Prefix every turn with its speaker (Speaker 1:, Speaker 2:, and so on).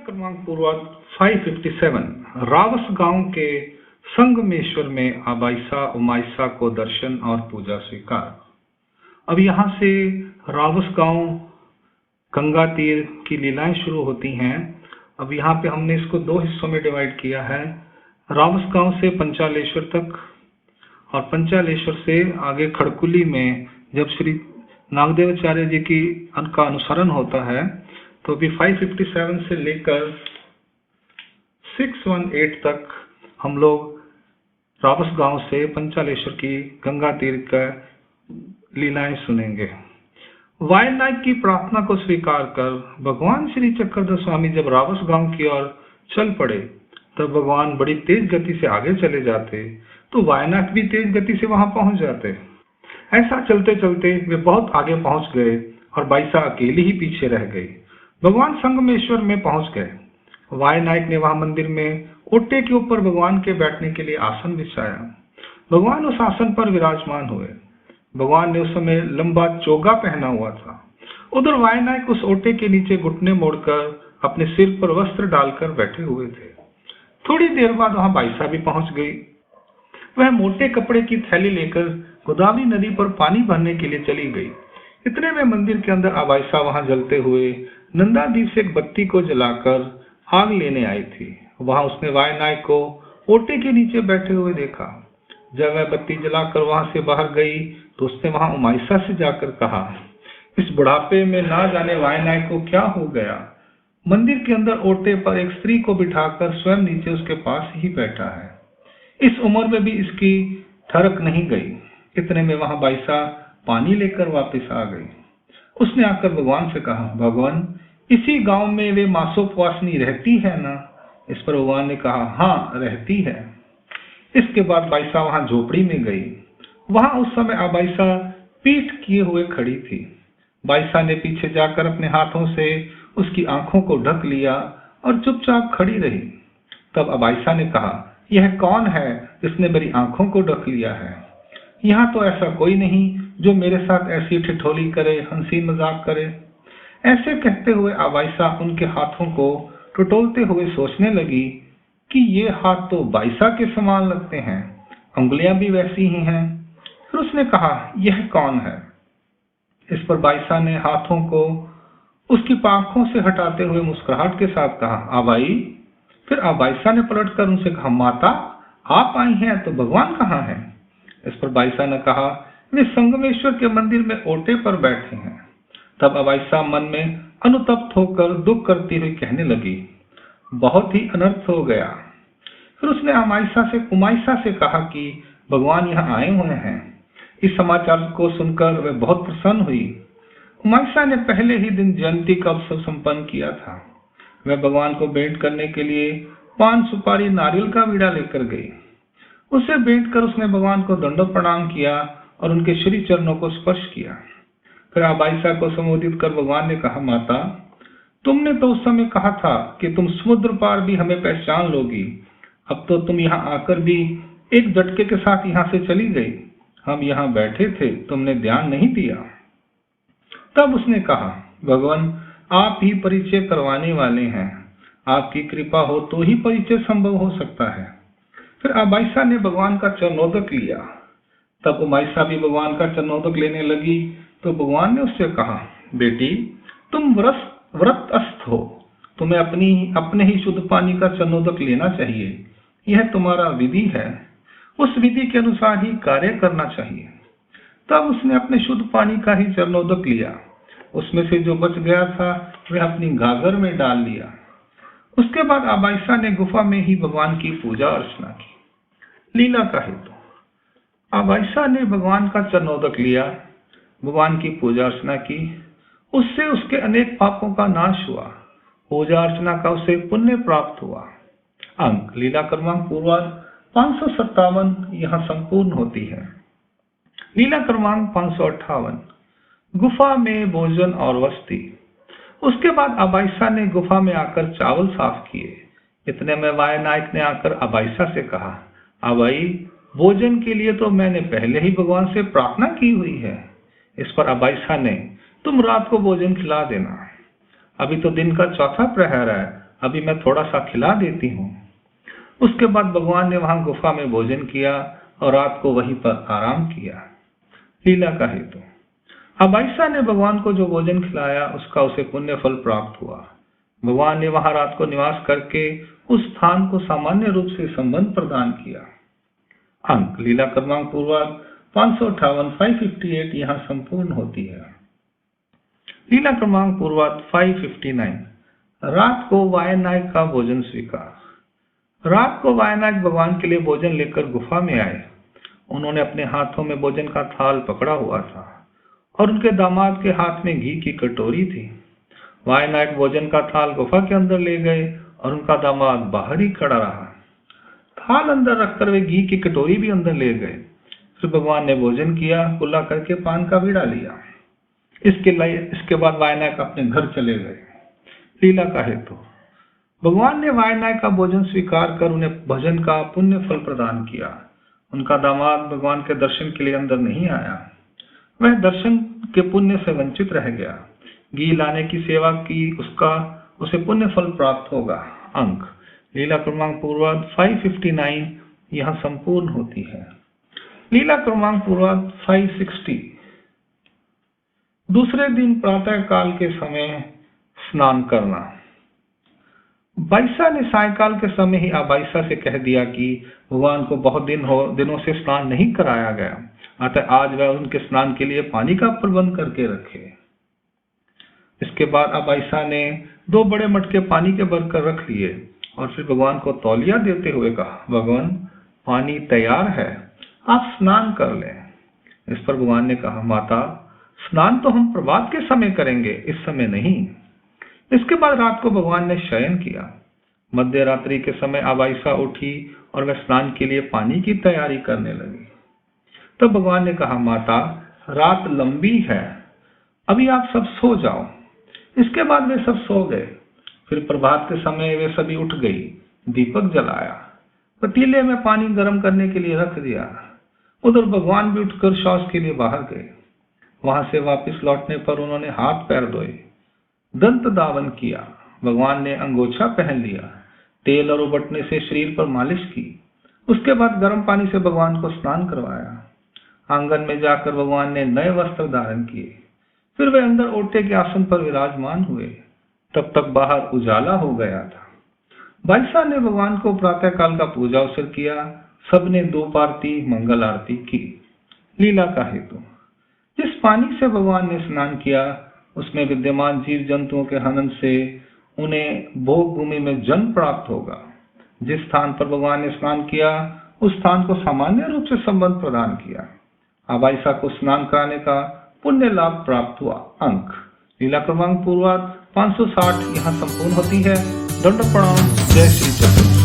Speaker 1: क्रमांक पूर्वाध 557 रावस गांव के संगमेश्वर में आबाइसा उमाइसा को दर्शन और पूजा स्वीकार। अब यहाँ से रावस गांव गंगा तीर की लीलाएं शुरू होती हैं। अब यहाँ पे हमने इसको दो हिस्सों में डिवाइड किया है, रावस गांव से पंचालेश्वर तक, और पंचालेश्वर से आगे खड़कुली में जब श्री नागदेवाचार्य जी की का अनुसरण होता है तो भी 557 से लेकर 618 तक हम लोग रावस गांव से पंचालेश्वर की गंगा तीर का लीलाएं सुनेंगे। वायनायक की प्रार्थना को स्वीकार कर भगवान श्री चक्रधर स्वामी जब रावस गांव की ओर चल पड़े तब भगवान बड़ी तेज गति से आगे चले जाते तो वायनायक भी तेज गति से वहां पहुंच जाते। ऐसा चलते चलते वे बहुत आगे पहुंच गए और बाइसा अकेली ही पीछे रह गई। भगवान संगमेश्वर में पहुंच गए। वायनायक ने वहां मंदिर में ओटे के ऊपर भगवान के बैठने के लिए आसन बिछाया। भगवान उस आसन पर विराजमान हुए। भगवान ने उस समय लंबा चोगा पहना हुआ था। उधर वायनायक उस ओटे के नीचे घुटने मोड़कर अपने सिर पर वस्त्र डालकर बैठे हुए थे। थोड़ी देर बाद वहां बाइसा भी पहुंच गई। वह मोटे कपड़े की थैली लेकर गोदावरी नदी पर पानी भरने के लिए चली गई। इतने में मंदिर के अंदर आबाइसा वहां जलते हुए नंदादीप से एक बत्ती को जलाकर आग लेने आई थी। वहां उसने वायनायक को ओटे के नीचे बैठे हुए देखा। जब वह बत्ती जलाकर वहां से बाहर गई तो उसने वहां उमाइसा से जाकर कहा, इस बुढ़ापे में ना जाने वायनायक को क्या हो गया। मंदिर के अंदर ओटे पर एक स्त्री को बिठाकर स्वयं नीचे उसके पास ही बैठा है। इस उम्र में भी इसकी ठरक नहीं गई। इतने में वहां बाइसा पानी लेकर वापस आ गई। उसने आकर भगवान से कहा, भगवान इसी गांव में वे मासोपवासिनी रहती है ना। इस पर भगवान ने कहा, हाँ रहती है। इसके बाद बाइसा वहां झोपड़ी में गई। वहां उस समय आबाइसा पीठ किए हुए खड़ी थी। बाइसा ने पीछे जाकर अपने हाथों से उसकी आंखों को ढक लिया और चुपचाप खड़ी रही। तब आबाइसा ने कहा, यह कौन है जिसने मेरी आंखों को ढक लिया है। यहाँ तो ऐसा कोई नहीं जो मेरे साथ ऐसी ठिठोली करे, हंसी मजाक करे। ऐसे कहते हुए आबाइसा उनके हाथों को टटोलते हुए सोचने लगी कि ये हाथ तो बाइसा के समान लगते हैं, उंगलियां भी वैसी ही हैं। फिर उसने कहा, यह कौन है। इस पर बाइसा ने हाथों को उसकी आंखों से हटाते हुए मुस्कुराहट के साथ कहा, आबाई। फिर आबाइसा ने पलटकर उनसे कहा, माता आप आई हैं तो भगवान कहाँ है। इस पर बाइसा ने कहा, वे संगमेश्वर के मंदिर में ओटे पर बैठे हैं। तब आबाइसा मन में अनुतप्त होकर दुख करती हुई कहने लगी, बहुत ही अनर्थ हो गया। फिर उसने उमाइसा से कहा कि भगवान यहाँ आए हुए हैं। इस समाचार को सुनकर वह बहुत प्रसन्न हुई। उमाइसा ने पहले ही दिन जयंती का उत्सव संपन्न किया था। वह भगवान को भेंट करने के लिए पान सुपारी नारियल का वीड़ा लेकर गई। उसे भेंट कर उसने भगवान को दंडोत प्रणाम किया और उनके श्री चरणों को स्पर्श किया। फिर आबाइसा को संबोधित कर भगवान ने कहा, माता तुमने तो उस समय कहा था कि तुम समुद्र पार भी हमें पहचान लोगी। अब तो तुम यहाँ आकर भी एक झटके के साथ यहाँ से चली गई। हम यहाँ बैठे थे, तुमने ध्यान नहीं दिया। तब उसने कहा, भगवान आप ही परिचय करवाने वाले हैं, आपकी कृपा हो तो ही परिचय संभव हो सकता है। फिर आबाइसा ने भगवान का चरणोदक लिया। तब उमाइसा भी भगवान का चरणोदक लेने लगी तो भगवान ने उससे कहा, बेटी तुम व्रतस्थ हो, तुम्हें अपने ही शुद्ध पानी का चरणोदक लेना चाहिए। यह तुम्हारा विधि है, उस विधि के अनुसार ही कार्य करना चाहिए। तब उसने अपने शुद्ध पानी का ही चरणोदक लिया। उसमें से जो बच गया था वह अपनी गागर में डाल लिया। उसके बाद आबाइसा ने गुफा में ही भगवान की पूजा अर्चना की। लीला का हेतु, आबाइसा ने भगवान का चरणोदक लिया, भगवान की पूजा अर्चना की। उससे उसके अनेक पापों का नाश हुआ। पूजा अर्चना का उसे पुण्य प्राप्त हुआ। अंक लीला क्रमांक पूर्वाध 557 यहाँ संपूर्ण होती है। लीला क्रमांक 558 गुफा में भोजन और वस्ती। उसके बाद आबाइसा ने गुफा में आकर चावल साफ किए। इतने में वायनायक ने आकर आबाइसा से कहा, आबाई भोजन के लिए तो मैंने पहले ही भगवान से प्रार्थना की हुई है। इस पर आबाइसा ने, तुम रात को भोजन खिला देना, अभी तो दिन का चौथा प्रहर है, अभी मैं थोड़ा सा खिला देती हूँ। उसके बाद भगवान ने वहां गुफा में भोजन किया और रात को वहीं पर आराम किया। लीला का हेतु। अब आयशा ने भगवान को जो भोजन खिलाया उसका उसे पुण्य फल प्राप्त हुआ। भगवान ने वहां रात को निवास करके उस स्थान को सामान्य रूप से संबंध प्रदान किया। अंक लीला क्रमांक पूर्वार्ध 558 558 यहाँ संपूर्ण होती है। लीला क्रमांक पूर्वार्ध 559 रात को वायनायक का भोजन स्वीकार। रात को वायनायक भगवान के लिए भोजन लेकर गुफा में आए। उन्होंने अपने हाथों में भोजन का थाल पकड़ा हुआ था और उनके दामाद के हाथ में घी की कटोरी थी। वायनायक भोजन का थाल गुफा के अंदर ले गए और उनका दामाद बाहर ही खड़ा रहा। थाल अंदर रखकर वे घी की कटोरी भी अंदर ले गए। फिर भगवान ने भोजन किया, कुल्ला करके पान का बीड़ा लिया। इसके बाद वायनायक अपने घर चले गए। लीला का हेतु। भगवान ने वायनायक का भोजन स्वीकार कर उन्हें भजन का पुण्य फल प्रदान किया। उनका दामाद भगवान के दर्शन के लिए अंदर नहीं आया। वह दर्शन के पुण्य से वंचित रह गया। घी लाने की सेवा की उसे पुण्य फल प्राप्त होगा। अंक लीला क्रमांक पूर्वार्ध 559 यहाँ संपूर्ण होती है। लीला क्रमांक पूर्वार्ध 560 दूसरे दिन प्रातः काल के समय स्नान करना। बाईसा ने सायकाल के समय ही आबाइसा से कह दिया कि भगवान को बहुत दिनों से स्नान नहीं कराया गया, अतः आज वह उनके स्नान के लिए पानी का प्रबंध करके रखे। इसके बाद आबाइसा ने 2 बड़े मटके पानी के भरकर रख लिए और फिर भगवान को तौलिया देते हुए कहा, भगवान पानी तैयार है, आप स्नान कर लें। इस पर भगवान ने कहा, माता स्नान तो हम प्रभात के समय करेंगे, इस समय नहीं। इसके बाद रात को भगवान ने शयन किया। मध्य रात्रि के समय आबाइसा उठी और वह स्नान के लिए पानी की तैयारी करने लगी। तब भगवान ने कहा, माता रात लंबी है, अभी आप सब सो जाओ। इसके बाद वे सब सो गए। फिर प्रभात के समय वे सभी उठ गई, दीपक जलाया, पतीले में पानी गर्म करने के लिए रख दिया। उधर भगवान भी उठकर शौच के लिए बाहर गए। वहां से वापस लौटने पर उन्होंने हाथ पैर धोए, दंत दावन किया। भगवान ने अंगोछा पहन लिया, तेल और उबटने से शरीर पर मालिश की। उसके बाद गर्म पानी से भगवान को स्नान करवाया। आंगन में जाकर भगवान ने नए वस्त्र धारण किए। फिर वे अंदर ओटे के आसन पर विराजमान हुए। तब तक बाहर उजाला हो गया था। बाईसा ने भगवान को प्रातः काल का पूजा अवसर किया। सबने 2 पारती मंगल आरती की। लीला का हेतु। जिस पानी से भगवान ने स्नान किया उसमें विद्यमान जीव जंतुओं के हनन से उन्हें भोग भूमि में जन्म प्राप्त होगा। जिस स्थान पर भगवान ने स्नान किया उस स्थान को सामान्य रूप से संबंध प्रदान किया। आबाइसा को स्नान कराने का पुण्य लाभ प्राप्त हुआ। अंक लीला क्रमांक पूर्वार्ध 560 यहाँ संपूर्ण होती है। दंड प्रणाम। जय श्री चक्रवर्ती।